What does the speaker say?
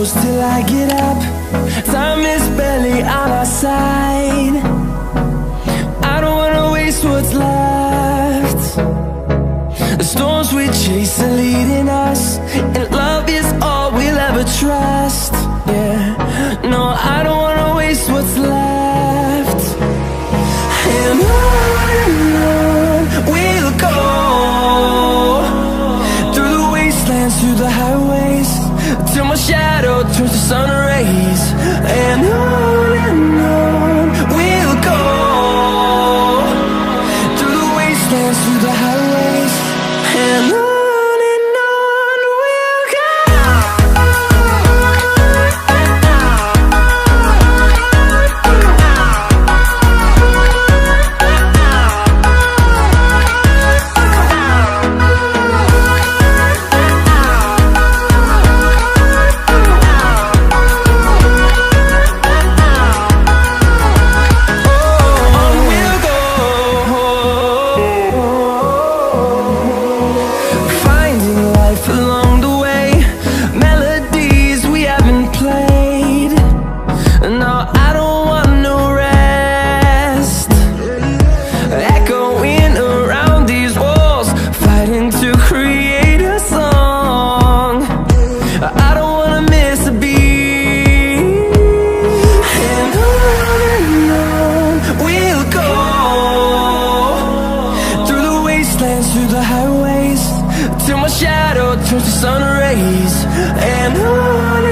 close till I get up. Time is barely on our side. I don't wanna waste what's left. The storms we chase are leading us, and love is all we'll ever trust. Yeah, no, I don't wanna waste what's left. And on we'll go, through the wastelands, through the highways, till my shadow turns to sun rays. And on we'll go, through the wastelands, through the highways, and on. Through the highways, till my shadow turns to sun rays. And on